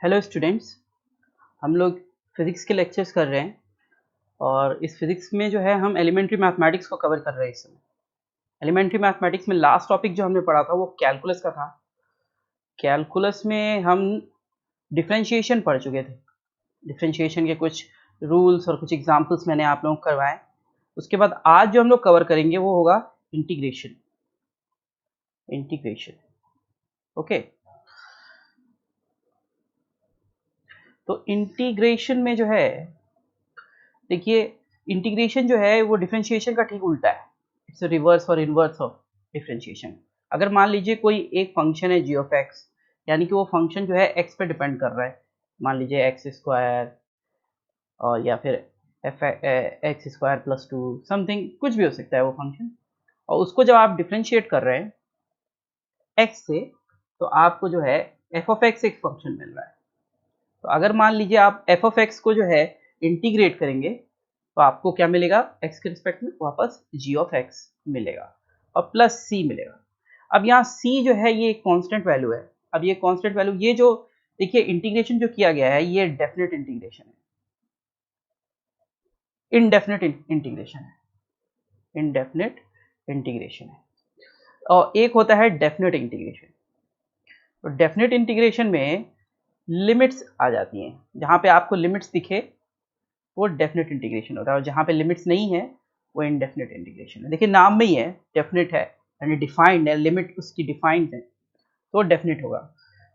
Hello students, हम लोग physics के लेक्चर्स कर रहे हैं और इस फिज़िक्स में जो है हम एलिमेंट्री मैथमेटिक्स को कवर कर रहे हैं इस समय। एलिमेंट्री मैथमेटिक्स में लास्ट टॉपिक जो हमने पढ़ा था वो कैलकुलस का था। कैलकुलस में हम डिफरेंशिएशन पढ़ चुके थे। डिफरेंशिएशन के कुछ रूल्स और कुछ एग्जांपल्स मैंने आप लोगों को करवाए। उसके बाद आज जो हम लोग कवर करेंगे वो होगा इंटीग्रेशन। ओके, तो इंटीग्रेशन में जो है, देखिए इंटीग्रेशन जो है वो डिफरेंशिएशन का ठीक उल्टा है। इट्स रिवर्स और इनवर्स ऑफ डिफरेंशिएशन। अगर मान लीजिए कोई एक फंक्शन है जी ऑफ एक्स, यानी कि वो फंक्शन जो है एक्स पे डिपेंड कर रहा है, मान लीजिए एक्स स्क्वायर और या फिर F x square plus two something, कुछ भी हो सकता है वो फंक्शन। और उसको जब आप डिफरेंशिएट कर रहे हैं एक्स से, तो आपको जो है एफ ऑफ एक्स एक फंक्शन मिल रहा है। तो अगर मान लीजिए आप एफ ऑफ एक्स को जो है इंटीग्रेट करेंगे तो आपको क्या मिलेगा, एक्स के रिस्पेक्ट में वापस जी ऑफ एक्स मिलेगा और प्लस सी मिलेगा। अब यहाँ सी जो है ये कांस्टेंट वैल्यू है। अब ये कांस्टेंट वैल्यू, ये जो देखिए इंटीग्रेशन जो किया गया है ये डेफिनेट इंटीग्रेशन है, इनडेफिनेट इंटीग्रेशन है, इनडेफिनेट इंटीग्रेशन है। और एक होता है डेफिनेट इंटीग्रेशन। तो डेफिनेट इंटीग्रेशन में लिमिट्स आ जाती हैं, जहाँ पे आपको लिमिट्स दिखे वो डेफिनेट इंटीग्रेशन होता है, और जहाँ पे लिमिट्स नहीं है वो इनडेफिनेट इंटीग्रेशन है। देखिए नाम में ही है, डेफिनेट है यानी डिफाइंड है, लिमिट उसकी डिफाइंड है तो डेफिनेट होगा।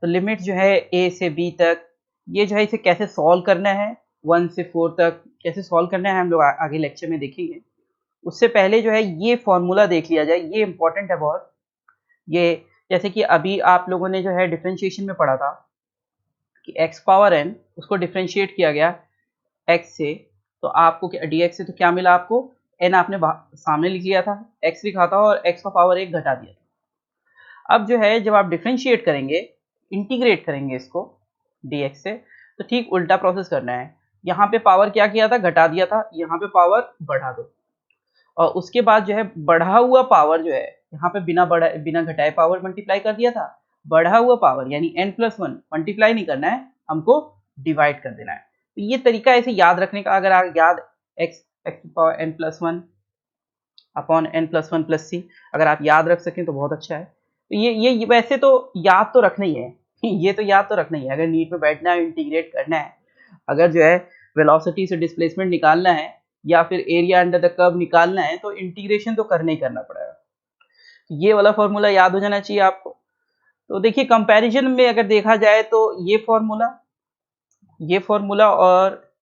तो लिमिट जो है ए से बी तक, ये जो है इसे कैसे सॉल्व करना है, 1 से 4 तक कैसे सॉल्व करना है हम लोग आगे लेक्चर में देखेंगे। उससे पहले जो है ये फॉर्मूला देख लिया जाए, ये इंपॉर्टेंट है बहुत। ये जैसे कि अभी आप लोगों ने जो है डिफरेंशिएशन में पढ़ा था कि एक्स पावर एन उसको डिफरेंशिएट किया गया एक्स से, तो आपको डी एक्स से तो क्या मिला, आपको एन आपने सामने लिख लिया था, एक्स लिखा था और एक्स का पावर एक घटा दिया था। अब जो है जब आप डिफरेंशिएट करेंगे, इंटीग्रेट करेंगे इसको डी एक्स से, तो ठीक उल्टा प्रोसेस करना है। यहाँ पे पावर क्या किया था, घटा दिया था, यहाँ पे पावर बढ़ा दो। और उसके बाद जो है बढ़ा हुआ पावर जो है यहाँ पे बिना घटाए पावर मल्टीप्लाई कर दिया था। बढ़ा हुआ पावर यानी n+1 मल्टीप्लाई नहीं करना है, हमको डिवाइड कर देना है। तो ये तरीका ऐसे याद रखने का, अगर आप याद x power n+1 upon n+1 plus C, अगर आप याद रख सकें तो बहुत अच्छा है। तो ये वैसे तो याद तो रखना ही है ये तो याद तो रखना ही है, अगर नीट में बैठना है, इंटीग्रेट करना है, अगर जो है वेलोसिटी से डिस्प्लेसमेंट निकालना है या फिर एरिया अंडर द कर्व निकालना है, तो इंटीग्रेशन तो करना ही करना पड़ेगा। ये वाला फॉर्मूला याद हो जाना चाहिए आपको। तो देखिए कंपैरिजन में अगर देखा जाए तो ये फॉर्मूला और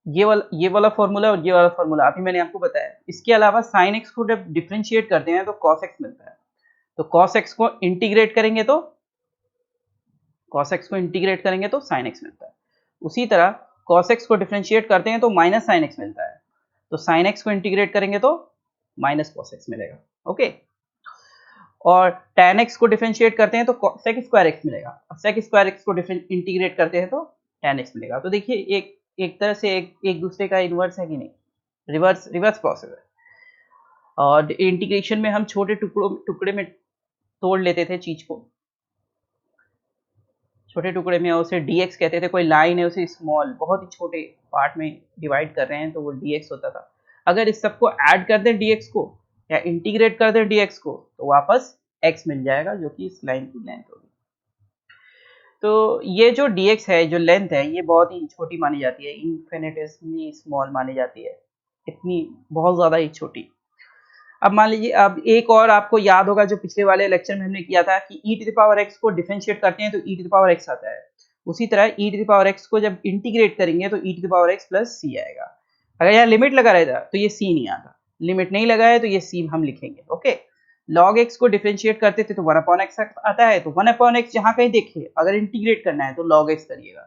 ये वाला फॉर्मूला और ये वाला फॉर्मूला अभी मैंने आपको बताया। इसके अलावा साइन एक्स को जब डिफरेंशिएट करते हैं तो कॉस एक्स मिलता है। तो कॉस एक्स को इंटीग्रेट करेंगे तो साइन एक्स मिलता है। उसी तरह कॉस एक्स को डिफरेंशिएट करते हैं तो माइनस साइन एक्स मिलता है। तो साइन एक्स को इंटीग्रेट करेंगे तो माइनस कॉस एक्स मिलेगा। ओके, और tan x को डिफरेंशिएट करते हैं तो sec स्क्वायर एक्स मिलेगा, और sec स्क्वायर एक्स को इंटीग्रेट करते हैं तो tan x मिलेगा। तो देखिए एक तरह से एक दूसरे का इन्वर्स है कि नहीं, रिवर्स प्रोसेस है। और इंटीग्रेशन में हम छोटे टुकड़े में तोड़ लेते थे चीज को, छोटे टुकड़े में उसे dx कहते थे। कोई लाइन है उसे स्मॉल बहुत ही छोटे पार्ट में डिवाइड कर रहे हैं तो वो dx होता था। अगर इस सबको ऐड कर दें dx को या इंटीग्रेट कर दें dx को तो वापस x मिल जाएगा, जो कि इस लाइन की लेंथ होगी। तो ये जो dx है, जो लेंथ है, ये बहुत ही छोटी मानी जाती है, इन्फिनिटेसिमली स्मॉल मानी जाती है, इतनी बहुत ज़्यादा ही छोटी। अब मान लीजिए, अब एक और आपको याद होगा जो पिछले वाले लेक्चर में हमने किया था कि e⁻x को डिफरेंशिएट करते हैं तो e⁻x आता है। उसी तरह e⁻x को जब इंटीग्रेट करेंगे तो e⁻x प्लस c आएगा। अगर यहाँ लिमिट लगा रहता तो ये c नहीं आता, लिमिट नहीं लगा है तो ये c हम लिखेंगे। ओके, log x को डिफरेंशिएट करते थे तो 1/x आता है, तो 1/x जहाँ कहीं देखिए अगर इंटीग्रेट करना है तो log x करिएगा,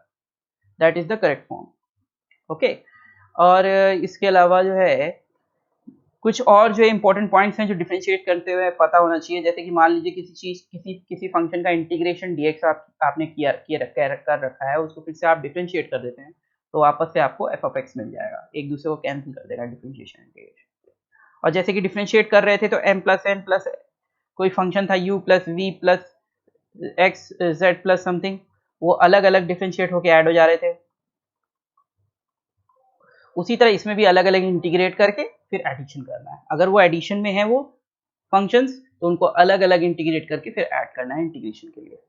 that is the correct form. Okay, और इसके अलावा जो है कुछ और जो इंपॉर्टेंट पॉइंट्स हैं जो डिफरेंशिएट करते हुए पता होना चाहिए। जैसे कि मान लीजिए किसी फंक्शन का इंटीग्रेशन dx आपने कर रखा है, उसको फिर से आप डिफरेंशिएट कर देते हैं तो वापस से आपको f ऑफ x मिल जाएगा, एक दूसरे को कैंसिल कर देगा डिफरेंशिएशन इंटीग्रेशन। और जैसे कि डिफरेंशिएट कर रहे थे तो m प्लस n प्लस कोई फंक्शन था u plus v plus x z plus something, वो अलग अलग डिफरेंशिएट होके ऐड हो जा रहे थे। उसी तरह इसमें भी अलग अलग इंटीग्रेट करके फिर एडिशन करना है। अगर वो एडिशन में है वो फंक्शंस तो उनको अलग अलग इंटीग्रेट करके फिर ऐड करना है इंटीग्रेशन के लिए।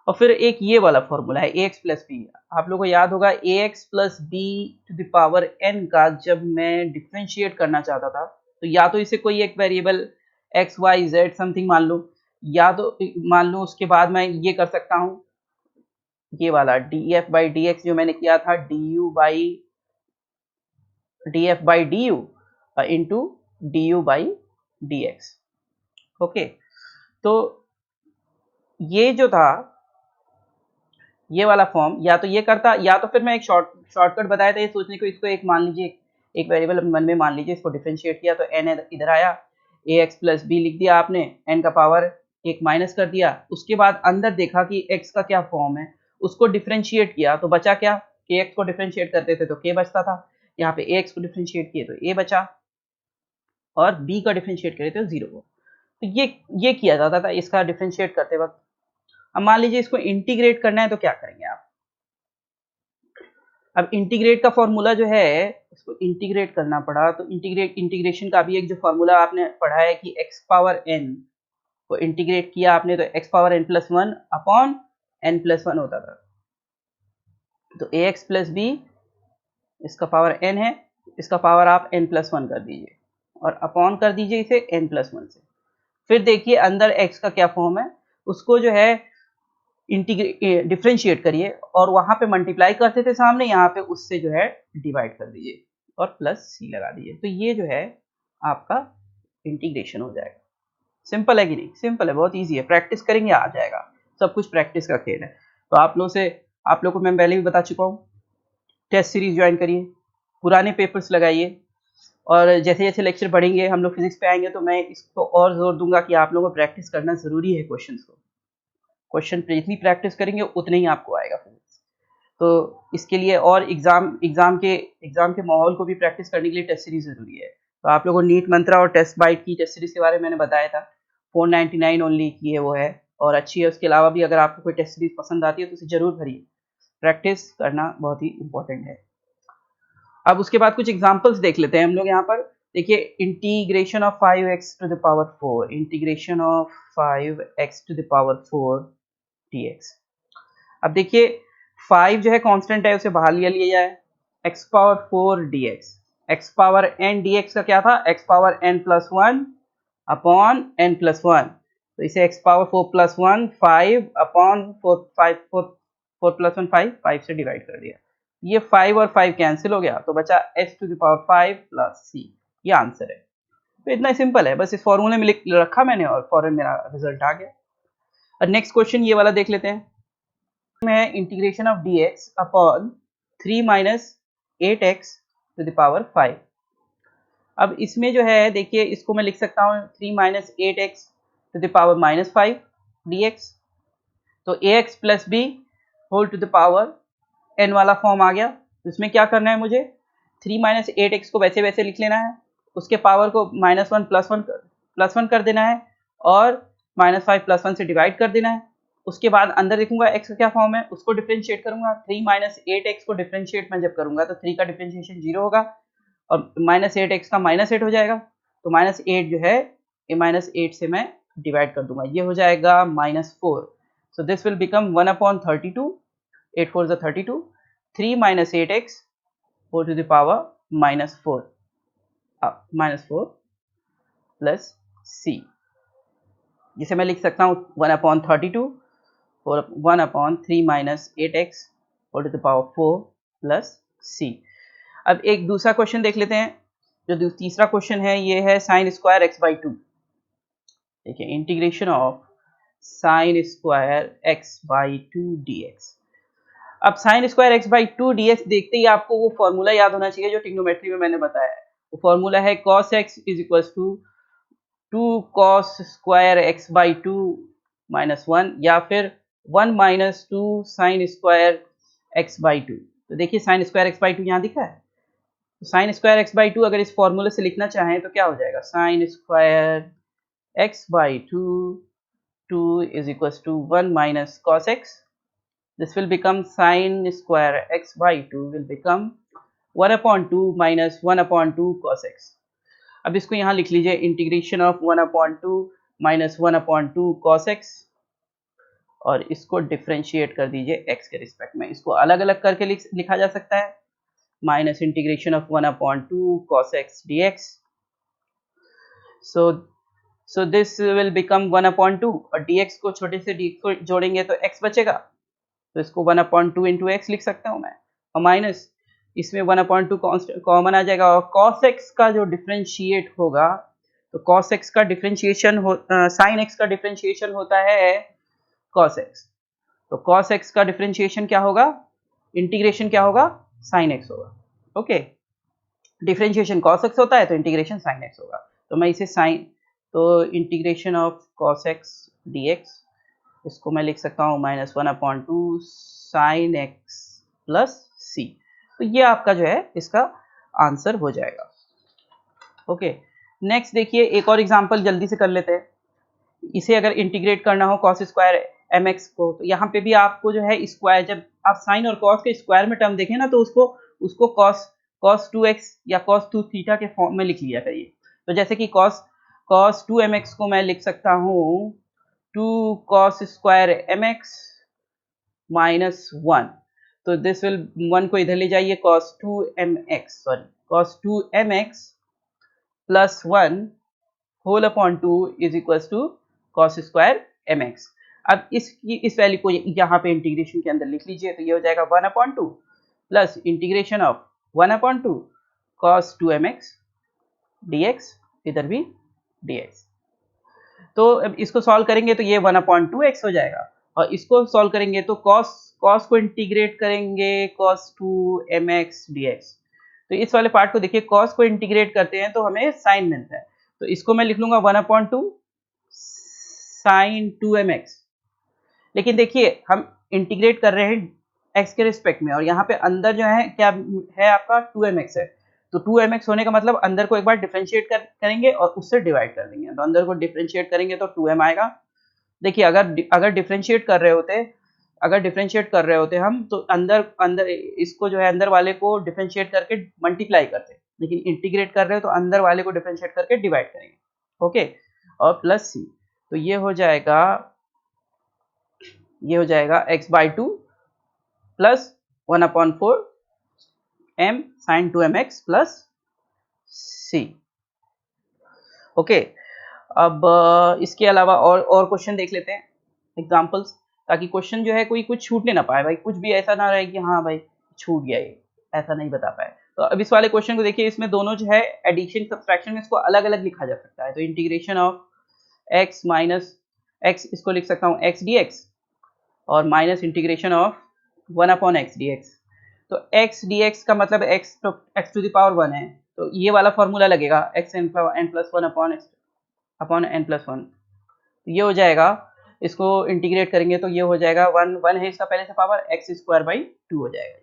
और फिर एक ये वाला फॉर्मूला है ax प्लस बी। आप लोगों को याद होगा ax plus B to the power n का जब मैं डिफ्रेंशिएट करना चाहता था तो या तो इसे कोई एक variable x y z something मान लो, या तो मान लो उसके बाद मैं ये कर सकता हूँ, ये वाला df बाई dx जो मैंने किया था du by df by du into du by dx। Okay, तो ये जो था ये वाला फॉर्म, या तो ये करता या तो फिर मैं एक शॉर्टकट बताया था ये सोचने को, इसको एक मान लीजिए एक वेरिएबल मन में मान लीजिए, इसको डिफरेंशिएट किया तो n इधर आया, ax प्लस बी लिख दिया आपने, n का पावर एक माइनस कर दिया, उसके बाद अंदर देखा कि x का क्या फॉर्म है, उसको डिफरेंशिएट किया तो बचा क्या, kx को डिफरेंशिएट करते थे तो k बचता था, यहाँ पे ax को डिफरेंशिएट किए तो a बचा, और b का डिफरेंशिएट करे तो 0 हो। तो ये किया जाता था इसका डिफरेंशिएट करते वक्त। अब मान लीजिए इसको इंटीग्रेट करना है तो क्या करेंगे आप। अब इंटीग्रेट का फॉर्मूला जो है, इसको इंटीग्रेट करना पड़ा तो इंटीग्रेशन का भी एक जो फॉर्मूला आपने पढ़ा है कि x पावर n को इंटीग्रेट किया आपने तो x power n plus one upon n plus one होता था। तो ax प्लस बी इसका पावर n है, इसका पावर आप n प्लस वन कर दीजिए और अपॉन कर दीजिए इसे n प्लस वन से। फिर देखिए अंदर x का क्या फॉर्म है, उसको जो है डिफरेंशिएट करिए और वहां पे मल्टीप्लाई करते थे सामने, यहाँ पे उससे जो है डिवाइड कर दीजिए और प्लस सी लगा दीजिए, तो ये जो है आपका इंटीग्रेशन हो जाएगा। सिंपल है कि नहीं, सिंपल है, बहुत इजी है, प्रैक्टिस करेंगे आ जाएगा, सब कुछ प्रैक्टिस का खेल है। तो आप लोग को मैं पहले भी बता चुका हूँ, टेस्ट सीरीज ज्वाइन करिए, पुराने पेपर्स लगाइए, और जैसे जैसे लेक्चर बढ़ेंगे हम लोग फिजिक्स पे आएंगे तो मैं इसको और जोर दूंगा कि आप लोगों को प्रैक्टिस करना जरूरी है क्वेश्चंस को। क्वेश्चन जितनी प्रैक्टिस करेंगे उतना ही आपको आएगा फिजिक्स। तो इसके लिए और एग्जाम के माहौल को भी प्रैक्टिस करने के लिए टेस्ट सीरीज जरूरी है। तो आप लोगों को नीट मंत्रा और टेस्ट बाइट की टेस्ट सीरीज के बारे में मैंने बताया था, 499 ओनली की है वो है और अच्छी है। उसके अलावा भी अगर आपको कोई टेस्ट सीरीज पसंद आती है तो उसे जरूर भरिए, प्रैक्टिस करना बहुत ही इंपॉर्टेंट है। अब उसके बाद कुछ एग्जाम्पल्स देख लेते हैं हम लोग। यहाँ पर देखिए integration of 5x to the power 4, integration of 5x to the power 4 dx। अब देखिए 5 जो है कांस्टेंट है, उसे बाहर लिया जाए, x power 4 dx, x power n dx का क्या था, x power n plus one upon n plus one, तो इसे x power 4 plus one 5 upon 4 plus one 5 से डिवाइड कर दिया, ये 5 और 5 कैंसिल हो गया तो बचा s to the power 5 plus c, ये आंसर है। तो इतना सिंपल है, बस इस फॉर्मूले में लिख रखा मैंने और फौरन मेरा रिजल्ट आ गया। और नेक्स्ट क्वेश्चन ये वाला देख लेते हैं, में integration of dx upon 3 minus 8x to the power 5। अब इसमें जो है देखिए इसको मैं लिख सकता हूँ 3 minus 8x to the power minus 5 dx, तो ax plus B whole to the power n वाला फॉर्म आ गया। तो इसमें क्या करना है मुझे, 3 माइनस 8x को वैसे वैसे लिख लेना है, उसके पावर को माइनस वन प्लस वन कर देना है और माइनस 5 प्लस वन से डिवाइड कर देना है। उसके बाद अंदर देखूंगा x का क्या फॉर्म है, उसको डिफरेंशिएट करूंगा, 3 माइनस 8x को डिफरेंशिएट मैं जब करूंगा तो 3 का डिफरेंशिएशन 0 होगा और माइनस 8x का माइनस 8 हो जाएगा, तो माइनस 8 जो है ये माइनस 8 से मैं डिवाइड कर दूंगा, ये हो जाएगा minus 4। So this will become 1 upon 32, 8 4 32, 3 minus 8x whole to the power minus 4 plus c, जिसे मैं लिख सकता हूँ 1 अपॉन 32 और 1 upon 3 minus 8x whole to the power 4 plus c। अब एक दूसरा क्वेश्चन देख लेते हैं, जो तीसरा क्वेश्चन है ये है साइन स्क्वायर x बाई 2। देखिए integration of sine square x by 2 dx। अब sign square x by 2 dx देखते ही आपको वो फॉर्मूला याद होना चाहिए जो ट्रिग्नोमेट्री में मैंने बताया है। वो फॉर्मूला है cos x is equal to 2 cos square x by 2 minus 1, या फिर 1 minus 2 sine square x by 2। तो देखिए साइन स्क्वायर x बाई 2 यहाँ दिखा है, तो साइन स्क्वायर x बाई 2 अगर इस फॉर्मूले से लिखना चाहें तो क्या हो जाएगा, sine square x by 2 is equal to 1 minus cos x this will become sin square x by 2 will become 1/2 minus 1/2 cos x. अब इसको यहाँ लिख लीजिए integration of 1/2 minus 1/2 cos x और इसको डिफ्रेंशिएट कर दीजिए x के रिस्पेक्ट में। इसको अलग अलग करके लिखा जा सकता है minus integration of 1/2 cos x dx। So this will become 1/2 और dx को छोटे से dx को जोड़ेंगे तो x बचेगा, तो इसको 1/2 इंटू एक्स लिख सकता हूँ मैं और माइनस इसमें 1/2 कॉमन आ जाएगा और cos x का जो डिफ्रेंशिएट होगा तो cos x का डिफ्रेंशिएशन sin x का डिफ्रेंशिएशन होता है cos x, तो cos x का डिफ्रेंशिएशन क्या होगा, इंटीग्रेशन क्या होगा, sin x होगा। ओके, डिफ्रेंशिएशन cos x होता है तो इंटीग्रेशन sin x होगा, तो मैं इसे तो integration of cos x dx इसको मैं लिख सकता हूँ minus 1/2 sin x plus c। तो ये आपका जो है इसका आंसर हो जाएगा। ओके, नेक्स्ट देखिए एक और एग्जांपल जल्दी से कर लेते हैं। इसे अगर इंटीग्रेट करना हो cos स्क्वायर mx को, तो यहाँ पे भी आपको जो है स्क्वायर, जब आप साइन और cos के स्क्वायर में टर्म देखें ना तो उसको cos 2x या cos 2 थीटा के फॉर्म में लिख लिया करिए। तो जैसे कि cos 2mx को मैं लिख सकता हूँ 2 cos स्क्वायर mx माइनस 1, तो दिस विल 1 को इधर ले जाइए cos 2mx plus 1 whole upon 2 is equals to cos square mx। अब इस वैल्यू को यहाँ पे इंटीग्रेशन के अंदर लिख लीजिए, तो ये हो जाएगा 1/2 plus integration of 1/2 cos 2mx dx, इधर भी dx। तो अब इसको सॉल्व करेंगे तो ये 1/2x हो जाएगा और इसको सॉल्व करेंगे तो cos को इंटीग्रेट करेंगे cos 2mx dx। तो इस वाले पार्ट को देखिए, cos को इंटीग्रेट करते हैं तो हमें साइन मिलता है, तो इसको मैं लिख लूंगा 1/2 sin 2mx। लेकिन देखिए हम इंटीग्रेट कर रहे हैं x के रिस्पेक्ट में और यहाँ पे अंदर जो है क्या है आपका 2mx है, तो 2mx होने का मतलब अंदर को एक बार डिफरेंशिएट करेंगे और उससे डिवाइड कर देंगे, तो अंदर को डिफरेंशिएट करेंगे तो 2m आएगा। देखिए अगर डिफरेंशिएट कर रहे होते हम तो अंदर इसको जो है अंदर वाले को डिफरेंशिएट करके मल्टीप्लाई करते, लेकिन इंटीग्रेट कर रहे हो तो अंदर वाले को डिफरेंशिएट करके डिवाइड करेंगे। ओके, और प्लस c, तो ये हो जाएगा x/2 plus 1/4 m sin 2mx plus c। Okay, अब इसके अलावा और क्वेश्चन देख लेते हैं एग्जांपल्स, ताकि क्वेश्चन जो है कोई कुछ छूटने ना पाए भाई, कुछ भी ऐसा ना रहे कि हाँ भाई छूट गया, ये ऐसा नहीं बता पाए। तो अब इस वाले क्वेश्चन को देखिए, इसमें दोनों जो है एडिशन सब्सट्रैक्शन में इसको अलग अलग लिखा जा सकता है, तो integration of x minus x इसको लिख सकता हूँ x dx और minus integration of 1/x dx। तो x dx का मतलब x टू द पावर 1 है, तो ये वाला फॉर्मूला लगेगा xn + 1 अपॉन n + 1, ये हो जाएगा। इसको इंटीग्रेट करेंगे तो ये हो जाएगा 1 है इसका पहले से पावर, x² 2 हो जाएगा।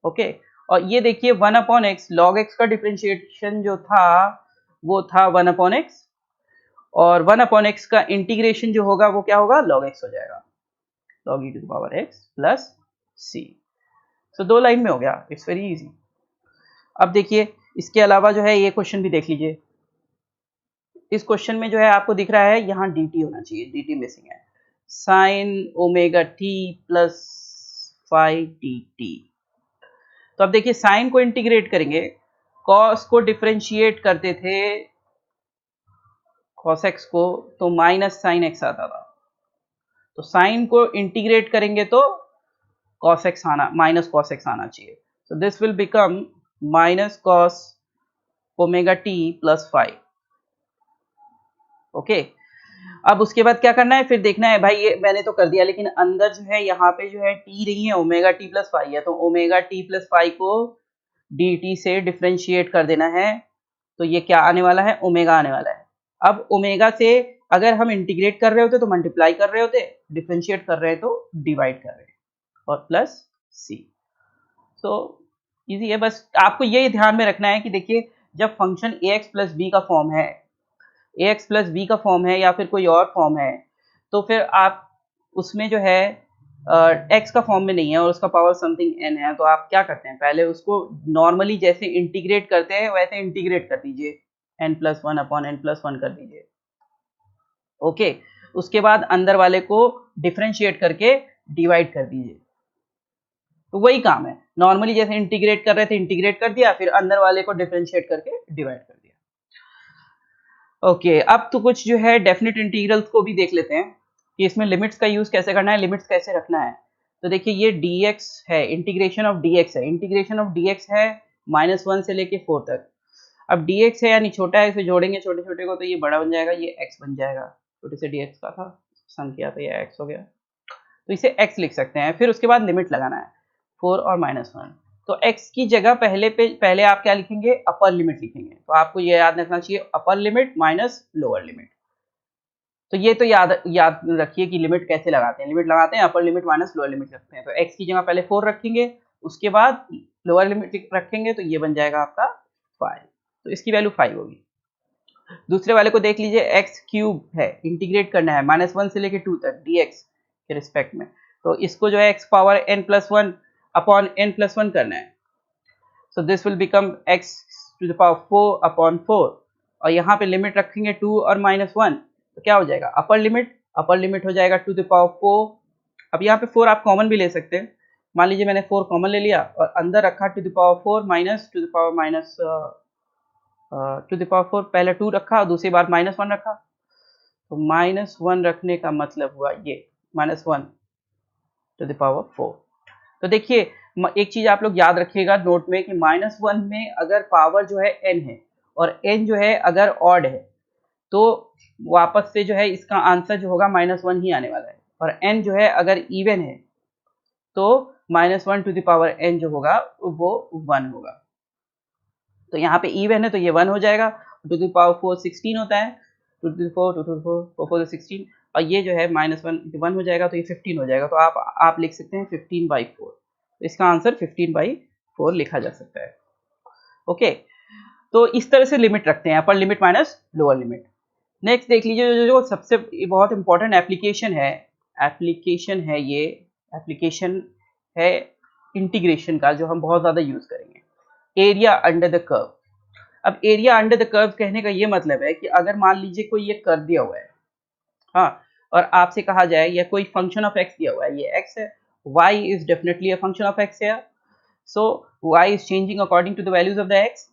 ओके, और ये देखिए 1/x log x का डिफरेंशिएशन जो था वो था 1/x और 1/x का इंटीग्रेशन जो होगा वो क्या होगा, log x हो जाएगा, log e⁻x प्लस c। तो 2 लाइन में हो गया, इट्स वेरी इजी। अब देखिए इसके अलावा जो है ये क्वेश्चन भी देख लीजिए। इस क्वेश्चन में जो है आपको दिख रहा है यहाँ dt होना चाहिए, dt मिसिंग है, sin ωt plus phi dt। तो अब देखिए साइन को इंटीग्रेट करेंगे, cos को डिफरेंशिएट करते थे cos x को तो माइनस sin x आता था, तो साइन को इंटीग्रेट करेंगे तो cos x आना चाहिए, so this will become minus cos ωt plus phi। Okay, अब उसके बाद क्या करना है, फिर देखना है भाई, ये मैंने तो कर दिया, लेकिन अंदर जो है यहाँ पे जो है t नहीं है, ओमेगा t प्लस फाई है, तो ओमेगा t प्लस फाई को dt से डिफरेंशिएट कर देना है, तो ये क्या आने वाला है, ओमेगा आने वाला है। अब ओमेगा से अगर हम इंटीग्रेट कर रहे होते तो मल्टीप्लाई कर रहे होते, डिफरेंशिएट कर रहे हैं तो डिवाइड कर रहे हैं, और प्लस c। तो इजी है, बस आपको ये ध्यान में रखना है कि देखिए जब फंक्शन ax प्लस b का फॉर्म है, ax प्लस b का फॉर्म है या फिर कोई और फॉर्म है, तो फिर आप उसमें जो है एक्स का फॉर्म में नहीं है और उसका पावर समथिंग एन है, तो आप क्या करते हैं, पहले उसको नॉर्मली जैसे इंटीग्रेट करते हैं वैसे इंटीग्रेट कर दीजिए, n+1 अपॉन n+1 कर दीजिए। ओके, उसके बाद अंदर वाले को डिफरेंशिएट करके डिवाइड कर दीजिए। तो वही काम है, नॉर्मली जैसे इंटीग्रेट कर रहे थे इंटीग्रेट कर दिया, फिर अंदर वाले को डिफरेंशिएट करके डिवाइड कर दिया। ओके, अब तो कुछ जो है डेफिनेट इंटीग्रल्स को भी देख लेते हैं कि इसमें लिमिट्स का यूज कैसे करना है, लिमिट्स कैसे रखना है। तो देखिए ये dx है, इंटीग्रेशन ऑफ dx है, इंटीग्रेशन ऑफ dx है -1 से लेके 4 तक। अब dx है यानी छोटा है, इसे जोड़ेंगे छोटे छोटे को तो ये बड़ा बन जाएगा, ये x बन जाएगा, छोटे से dx का था सम किया तो ये x हो गया, तो इसे x लिख सकते हैं। फिर उसके बाद लिमिट लगाना है 4 और -1, तो x की जगह पहले आप क्या लिखेंगे, अपर लिमिट लिखेंगे। तो आपको ये याद रखना चाहिए अपर लिमिट माइनस लोअर लिमिट। तो ये तो याद रखिए कि लिमिट कैसे लगाते हैं, लिमिट लगाते हैं अपर लिमिट माइनस लोअर लिमिट रखते हैं। तो x की जगह पहले 4 रखेंगे, उसके बाद लोअर लिमिट रखेंगे, तो ये बन जाएगा आपका 5, तो इसकी वैल्यू 5 होगी। दूसरे वाले को देख लीजिए, एक्स क्यूब है, इंटीग्रेट करना है -1 से लेके 2 तक dx के रिस्पेक्ट में, तो इसको जो है x power n+1 upon n+1 करना है। So this will become x to the power 4 upon 4, और यहाँ पे लिमिट रखेंगे 2 और -1, तो क्या हो जाएगा, अपर लिमिट हो जाएगा टू द पावर 4। अब यहाँ पे 4 आप कॉमन भी ले सकते हैं, मान लीजिए मैंने 4 कॉमन ले लिया और अंदर रखा to the power 4 minus to the power minus to the power 4, पहले 2 रखा और दूसरी बार -1 रखा, तो -1 रखने का मतलब हुआ ये -1 टू द पावर 4। तो देखिए एक चीज आप लोग याद रखिएगा नोट में कि -1 में अगर पावर जो है n है और n जो है अगर ऑड है, तो वापस से जो है इसका आंसर जो होगा -1 ही आने वाला है, और n जो है अगर इवन है तो -1 टू द पावर n जो होगा वो 1 होगा। तो यहाँ पे इवन है तो ये 1 हो जाएगा, टू द पावर 4 16 होता है, 2 to the 4 2 to the 4 4 16, और ये जो है -1 हो जाएगा तो ये 15 हो जाएगा, तो आप लिख सकते हैं 15/4, तो इसका आंसर 15/4 लिखा जा सकता है। ओके, तो इस तरह से लिमिट रखते हैं, अपर limit minus lower limit. Next देख लीजिए जो सबसे बहुत इंपॉर्टेंट एप्लीकेशन है ये एप्लीकेशन है इंटीग्रेशन का, जो हम बहुत ज़्यादा यूज़ करेंगे, एरिया अंडर द कर्व। अब एरिया अंडर द कर्व कहने का ये मतलब है कि अगर मान लीजिए कोई ये कर्व दिया हुआ है, हाँ, और आपसे कहा जाए या कोई फंक्शन ऑफ एक्स दिया हुआ है, ये एक्स है, Y is definitely a function of X है, so Y is changing according to the values of the X.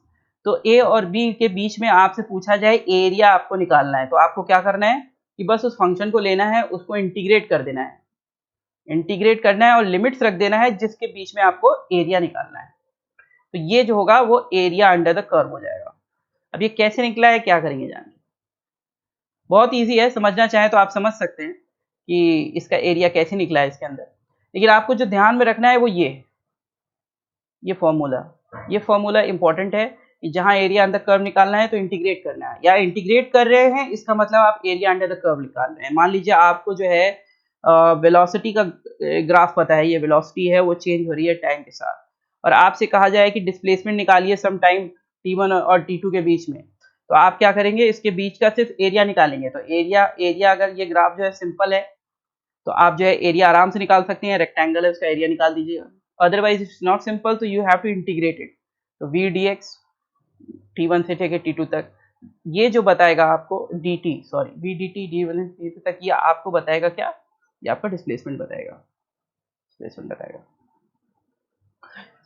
तो ए और बी के बीच में आपसे पूछा जाए एरिया आपको निकालना है, तो आपको क्या करना है कि बस उस फंक्शन को लेना है, उसको इंटीग्रेट कर देना है, इंटीग्रेट करना है और लिमिट्स रख देना है जिसके बीच में आपको एरिया निकालना है। तो ये जो होगा वो एरिया अंडर द कर्व हो जाएगा। अब ये कैसे निकला है, क्या करेंगे जानिए, बहुत इजी है, समझना चाहें तो आप समझ सकते हैं कि इसका एरिया कैसे निकला है इसके अंदर। लेकिन आपको जो ध्यान में रखना है वो ये फॉर्मूला इंपॉर्टेंट है कि जहां एरिया अंडर कर्व निकालना है तो इंटीग्रेट करना है, या इंटीग्रेट कर रहे हैं इसका मतलब आप एरिया अंडर द कर्व निकाल रहे हैं। मान लीजिए आपको जो है वेलोसिटी का ग्राफ पता है, ये वेलोसिटी है वो चेंज हो रही है टाइम के साथ, और आपसे कहा जाए कि डिस्प्लेसमेंट निकालिए सम टाइम t1 और t2 के बीच में, तो आप क्या करेंगे, इसके बीच का सिर्फ एरिया निकालेंगे। तो एरिया अगर ये ग्राफ जो है सिंपल है तो आप जो है एरिया आराम से निकाल सकते हैं, रेक्टेंगल है उसका एरिया निकाल दीजिएगा। अदरवाइज इट्स नॉट सिंपल, तो you have to integrate it. तो v dx t1 से लेके t2 तक, ये जो बताएगा आपको dt, sorry v dt d1 से t2 तक, ये आपको बताएगा क्या, ये आपका डिस्प्लेसमेंट बताएगा।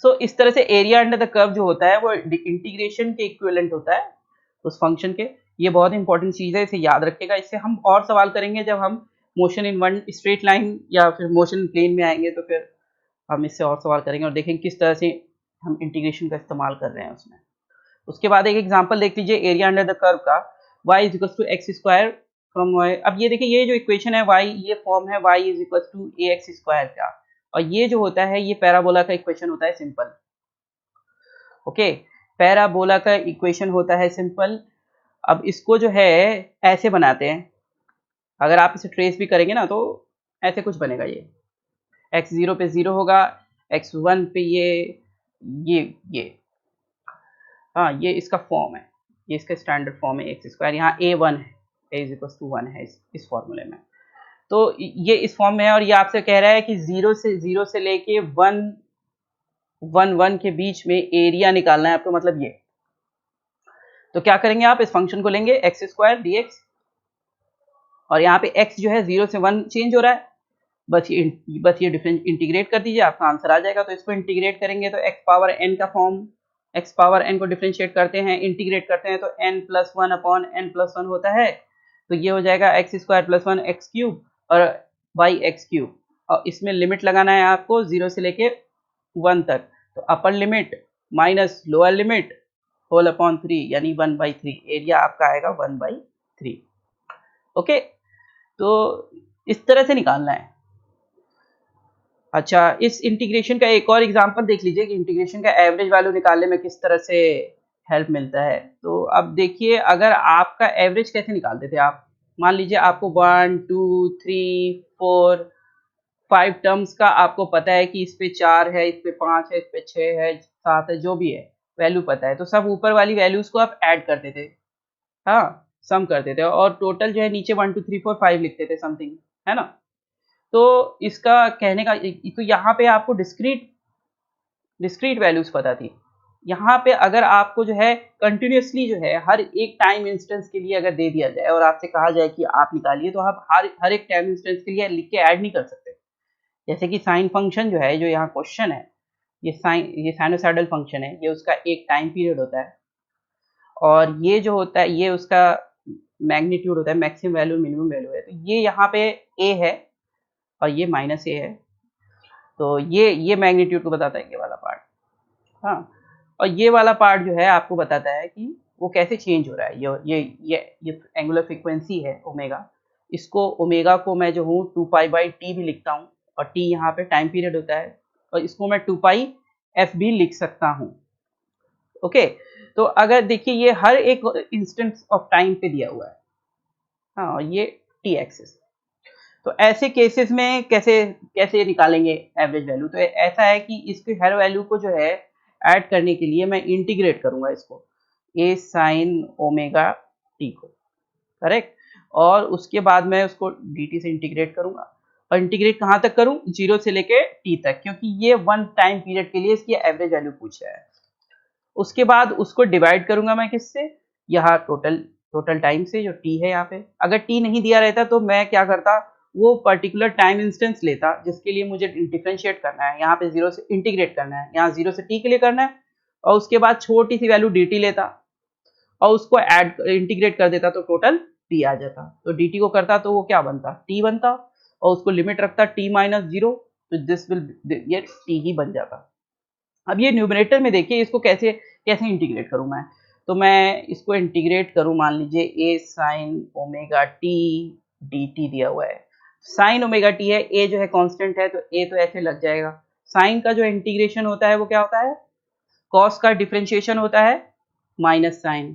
सो इस तरह से एरिया अंडर द कर्व जो होता है वो इंटीग्रेशन के इक्विवेलेंट होता है उस फंक्शन के। ये बहुत इंपॉर्टेंट चीज़ है, इसे याद रखिएगा। इससे हम और सवाल करेंगे जब हम motion in one straight line या फिर मोशन प्लेन में आएंगे, तो फिर हम इससे और सवाल करेंगे और देखेंगे किस तरह से हम इंटीग्रेशन का इस्तेमाल कर रहे हैं उसमें। उसके बाद एक एग्जांपल देख लीजिए एरिया अंडर द कर्व का, y is equal to x square from y। अब ये देखिए ये जो इक्वेशन है y, ये फॉर्म है y is equal to a x square का, और ये जो होता है ये पैराबोला का इक्वेशन होता है सिंपल। ओके, पैराबोला का इक्वेशन होता है सिंपल। अब इसको जो है ऐसे बनाते हैं, अगर आप इसे ट्रेस भी करेंगे ना तो ऐसे कुछ बनेगा, ये x0 पे 0 होगा, x1 पे ये हाँ, ये इसका फॉर्म है, ये इसका स्टैंडर्ड फॉर्म है एक्स स्क्वायर, यहाँ a1 है, a इज इक्वल टू 1 है इस फॉर्मूले में। तो ये इस फॉर्म में है और ये आपसे कह रहा है कि 0 से लेके 1 के बीच में एरिया निकालना है आपको, मतलब ये। तो क्या करेंगे आप, इस फंक्शन को लेंगे एक्स स्क्वायर डी एक्स, और यहाँ पे x जो है 0 से 1 चेंज हो रहा है, बस ये डिफरेंस इंटीग्रेट कर दीजिए, आपका आंसर आ जाएगा। तो इसको इंटीग्रेट करेंगे तो x पावर n का फॉर्म, x पावर n को डिफरेंशिएट करते हैं, इंटीग्रेट करते हैं तो n plus 1 upon n plus 1 होता है। तो ये हो जाएगा x square plus 1 x cube और बाई एक्स क्यूब, और इसमें लिमिट लगाना है आपको 0 से लेके 1 तक। तो upper limit minus lower limit whole upon 3 यानी 1/3, एरिया आपका आएगा 1/3। ओके, तो इस तरह से निकालना है। अच्छा, इस इंटीग्रेशन का एक और एग्जांपल देख लीजिए कि इंटीग्रेशन का एवरेज वैल्यू निकालने में किस तरह से हेल्प मिलता है। तो अब देखिए, अगर आपका एवरेज कैसे निकालते थे आप, मान लीजिए आपको 1 2 3 4 5 टर्म्स का आपको पता है कि इस पे 4 है, इस पे 5 है, इस पे 6 है, 7 है, जो भी है वैल्यू पता है, तो सब ऊपर वाली वैल्यूज को आप ऐड करते थे, हाँ, सम करते थे, और टोटल जो है नीचे 1 2 3 4 5 लिखते थे समथिंग, है ना। तो इसका कहने का, तो यहाँ पे आपको डिस्क्रीट वैल्यूज पता थी। यहाँ पे अगर आपको जो है कंटिन्यूसली जो है हर एक टाइम इंस्टेंस के लिए अगर दे दिया जाए और आपसे कहा जाए कि आप निकालिए, तो आप हर एक टाइम इंस्टेंस के लिए लिख के ऐड नहीं कर सकते। जैसे कि साइन फंक्शन जो है, जो यहाँ क्वेश्चन है, ये साइनोसॉइडल फंक्शन है, ये उसका एक टाइम पीरियड होता है, और ये जो होता है ये उसका मैग्नीट्यूड होता है, मैक्सिमम वैल्यू मिनिमम वैल्यू है। तो ये यहाँ पे ए है और ये माइनस ए है, तो ये मैग्नीट्यूड को बताता है ये वाला पार्ट, हाँ। और ये वाला पार्ट जो है आपको बताता है कि वो कैसे चेंज हो रहा है। ये एंगुलर फ्रीक्वेंसी है ओमेगा, इसको ओमेगा को मैं जो हूँ 2π/t भी लिखता हूँ, और t यहाँ पे टाइम पीरियड होता है, और इसको मैं 2πf भी लिख सकता हूँ। ओके, तो अगर देखिए ये हर एक इंस्टेंस ऑफ टाइम पे दिया हुआ है, हाँ, ये t एक्सिस। तो ऐसे केसेस में कैसे निकालेंगे एवरेज वैल्यू। तो ऐसा है कि इसके हर वैल्यू को जो है ऐड करने के लिए मैं इंटीग्रेट करूंगा इसको a sin ओमेगा t को, करेक्ट, और उसके बाद मैं उसको dt से इंटीग्रेट करूंगा, और इंटीग्रेट कहाँ तक करूं, 0 से लेके t तक, क्योंकि ये 1 टाइम पीरियड के लिए इसकी एवरेज वैल्यू पूछ रहा है। उसके बाद उसको डिवाइड करूंगा मैं किससे, यहाँ टोटल टाइम से, जो t है यहाँ पे। अगर t नहीं दिया रहता तो मैं क्या करता, वो पर्टिकुलर टाइम इंस्टेंस लेता जिसके लिए मुझे डिफरेंशिएट करना है, यहाँ पे 0 से इंटीग्रेट करना है, यहाँ 0 से t के लिए करना है, और उसके बाद छोटी सी वैल्यू dt लेता और उसको ऐड इंटीग्रेट कर देता तो टोटल t आ जाता। तो dt को करता तो वो क्या बनता, t बनता, और उसको लिमिट रखता t-0, तो दिस विल, ये t ही बन जाता। अब ये न्यूमरेटर में देखिए, इसको कैसे इंटीग्रेट करूं मैं। तो मैं इसको इंटीग्रेट करूं, मान लीजिए a sin omega t dt दिया हुआ है, sin ओमेगा t है, a जो है कांस्टेंट है, तो a तो ऐसे लग जाएगा। sin का जो इंटीग्रेशन होता है वो क्या होता है, cos का डिफरेंशिएशन होता है माइनस साइन,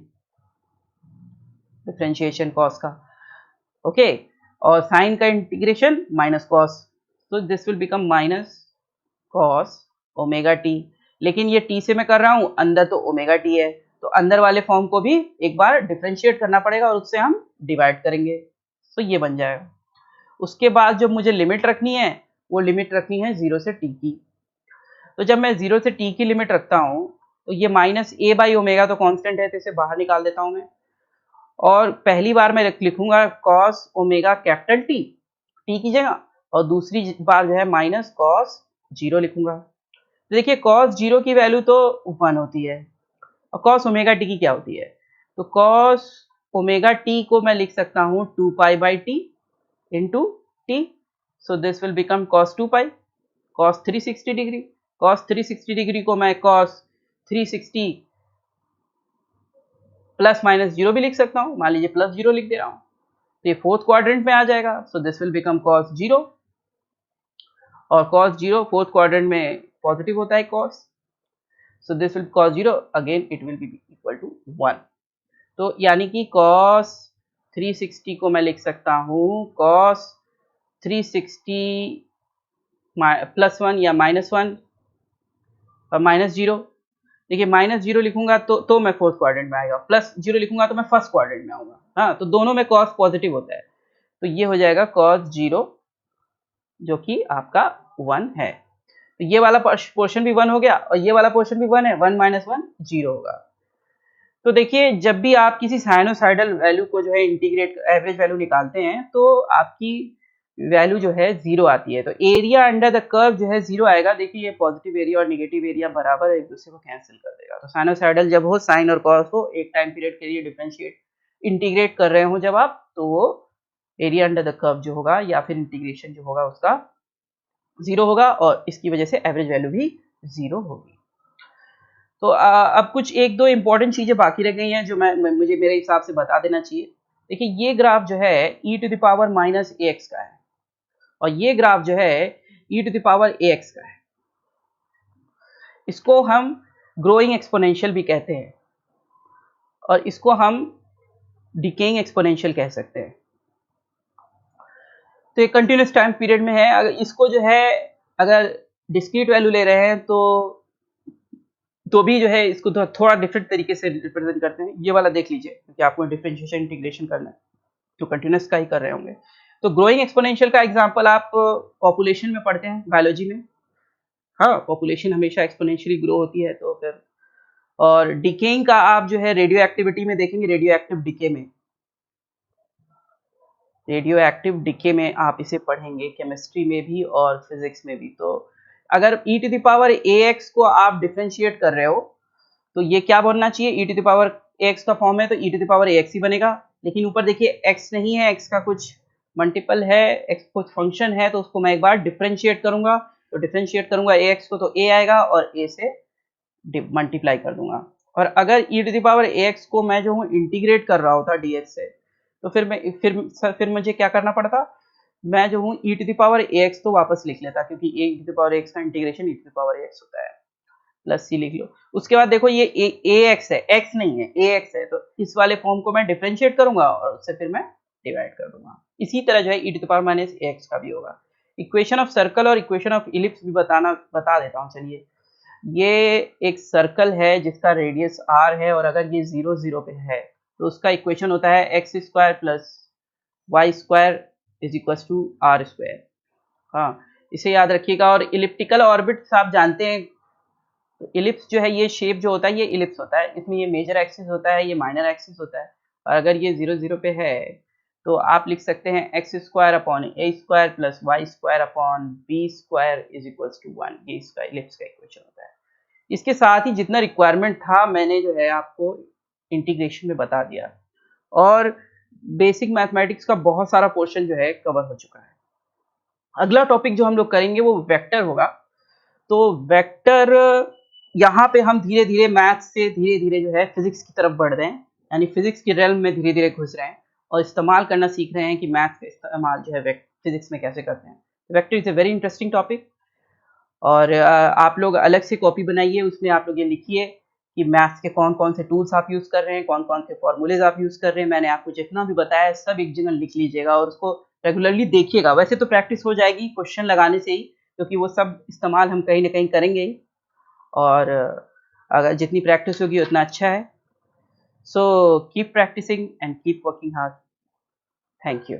डिफरेंशिएशन cos का, ओके, और sin का इंटीग्रेशन माइनस cos, तो this will become minus cos omega t। लेकिन ये t से मैं कर रहा हूं, अंदर तो ओमेगा t है, तो अंदर वाले फॉर्म को भी एक बार डिफरेंशिएट करना पड़ेगा और उससे हम डिवाइड करेंगे, तो ये बन जाएगा। उसके बाद जो मुझे लिमिट रखनी है, वो लिमिट रखनी है 0 से t की। तो जब मैं 0 से t की लिमिट रखता हूं, तो ये माइनस a बाई ओमेगा तो कांस्टेंट है, तो इसे बाहर निकाल देता हूं मैं, और पहली बार मैं लिखूंगा cos ओमेगा कैपिटल t की जगह, और दूसरी बार जो है माइनस cos 0 लिखूंगा। तो देखिए cos 0 की वैल्यू तो 1 होती है, और cos ओमेगा t की क्या होती है, तो cos ओमेगा t को मैं लिख सकता हूँ 2π/t into t, so this will become cos 2π, cos 360 degree, cos 360 degree को मैं cos 360 प्लस माइनस 0 भी लिख सकता हूँ, मान लीजिए प्लस 0 लिख दे रहा हूँ, तो ये फोर्थ क्वाड्रेंट में आ जाएगा, सो दिस विल बिकम cos 0, और cos 0 फोर्थ क्वाड्रेंट में पॉजिटिव होता है cos, so this will cos 0, again it will be equal to 1। तो यानी कि cos 360 को मैं लिख सकता हूँ cos 360 प्लस 1 या माइनस 1 और माइनस 0। देखिए माइनस 0 लिखूंगा तो मैं फोर्थ क्वाड्रेंट में आएगा, प्लस 0 लिखूंगा तो मैं फर्स्ट क्वाड्रेंट में आऊंगा, हाँ, तो दोनों में cos पॉजिटिव होता है। तो ये हो जाएगा cos 0 जो कि आपका 1 है। तो ये वाला पोर्शन भी 1 हो गया और ये वाला पोर्शन भी 1 है, 1 माइनस 1 0 होगा। तो देखिए जब भी आप किसी साइनोसाइडल वैल्यू को जो है इंटीग्रेट एवरेज वैल्यू निकालते हैं तो आपकी वैल्यू जो है 0 आती है। तो एरिया अंडर द कर्व जो है 0 आएगा। देखिए ये पॉजिटिव एरिया और नेगेटिव एरिया बराबर एक दूसरे को कैंसिल कर देगा। तो साइनोसाइडल जब हो, साइन और कॉस हो, एक टाइम पीरियड के लिए डिफरेंशिएट इंटीग्रेट कर रहे हो जब आप, तो वो एरिया अंडर द कर्व जो होगा या फिर इंटीग्रेशन जो होगा उसका 0 होगा और इसकी वजह से एवरेज वैल्यू भी 0 होगी। तो अब कुछ एक दो इंपॉर्टेंट चीजें बाकी रह गई हैं जो मुझे मेरे हिसाब से बता देना चाहिए। देखिए ये ग्राफ जो है e to the power minus ax का है और ये ग्राफ जो है e to the power ax का है। इसको हम ग्रोइंग एक्सपोनेंशियल भी कहते हैं और इसको हम डिकेइंग एक्सपोनेंशियल कह सकते हैं। तो ये कंटिन्यूस टाइम पीरियड में है। अगर इसको जो है अगर डिस्क्रीट वैल्यू ले रहे हैं तो भी जो है इसको थोड़ा डिफरेंट तरीके से रिप्रेजेंट करते हैं। ये वाला देख लीजिए क्योंकि आपको डिफरेंशिएशन इंटीग्रेशन करना है तो कंटिन्यूस का ही कर रहे होंगे। तो ग्रोइंग एक्सपोनेंशियल का एग्जांपल आप पॉपुलेशन में पढ़ते हैं बायोलॉजी में। हाँ, पॉपुलेशन हमेशा एक्सपोनेंशियली ग्रो होती है। तो फिर और डिकेइंग का आप जो है रेडियो एक्टिविटी में देखेंगे, रेडियो एक्टिव डिके में आप इसे पढ़ेंगे, केमिस्ट्री में भी और फिजिक्स में भी। तो अगर e to the power ax को आप डिफरेंशिएट कर रहे हो तो ये क्या बनना चाहिए, e to the power ax का फॉर्म है तो e to the power ax ही बनेगा। लेकिन ऊपर देखिए x नहीं है, x का कुछ मल्टीपल है, x कुछ फंक्शन है, तो उसको मैं एक बार डिफरेंशिएट करूंगा। तो डिफरेंशिएट करूंगा ax को तो a आएगा और a से मल्टीप्लाई कर दूंगा। और अगर e to the power ax को मैं जो हूँ इंटीग्रेट कर रहा होता dx से, तो फिर मुझे क्या करना पड़ता, मैं जो हूँ e to the power ax तो वापस लिख लेता क्योंकि a to the power ax का integration e to the power ax होता है, प्लस c लिख लो। उसके बाद देखो ये ax है, x नहीं है, ax है, तो इस वाले फॉर्म को मैं डिफरेंशिएट करूंगा और उससे फिर मैं डिवाइड कर दूंगा। इसी तरह जो है e to the power minus ax का भी होगा। इक्वेशन ऑफ सर्कल और इक्वेशन ऑफ इलिप्स भी बता देता हूँ। चलिए, ये एक सर्कल है जिसका रेडियस r है और अगर ये 0 0 पे है तो उसका इक्वेशन होता है x square plus y square is equal to r square. हाँ, इसे याद रखिएगा। और इलिप्टिकल ऑर्बिट्स आप जानते हैं, तो इलिप्स जो है ये शेप जो होता है ये इलिप्स होता है। इसमें ये मेजर एक्सिस होता है, ये माइनर एक्सिस होता है। और अगर ये 0 0 पे है तो आप लिख सकते हैं x square upon a square plus y square upon b square is equal to 1। ये इसका इलिप्स का इक्वेशन होता है। इसके साथ ही जितना रिक्वायरमेंट था मैंने जो है आपको इंटीग्रेशन में बता दिया और बेसिक मैथमेटिक्स का बहुत सारा पोर्शन जो है कवर हो चुका है। अगला टॉपिक जो हम लोग करेंगे वो वेक्टर होगा। तो वेक्टर यहाँ पे हम धीरे धीरे मैथ से धीरे धीरे जो है फिजिक्स की तरफ बढ़ रहे हैं, यानी फिजिक्स की रेल्म में धीरे धीरे घुस रहे हैं और इस्तेमाल करना सीख रहे हैं कि मैथ का इस्तेमाल जो है फिजिक्स में कैसे करते हैं। Vector is a very interesting topic. और आप लोग अलग से कॉपी बनाइए, उसमें आप लोग ये लिखिए कि मैथ्स के कौन कौन से टूल्स आप यूज़ कर रहे हैं, कौन कौन से फॉर्मूलेज आप यूज़ कर रहे हैं। मैंने आपको जितना भी बताया है सब एक जगह लिख लीजिएगा और उसको रेगुलरली देखिएगा। वैसे तो प्रैक्टिस हो जाएगी क्वेश्चन लगाने से ही, क्योंकि वो सब इस्तेमाल हम कहीं ना कहीं करेंगे ही। और अगर जितनी प्रैक्टिस होगी उतना अच्छा है। So keep practising and keep working hard. Thank you.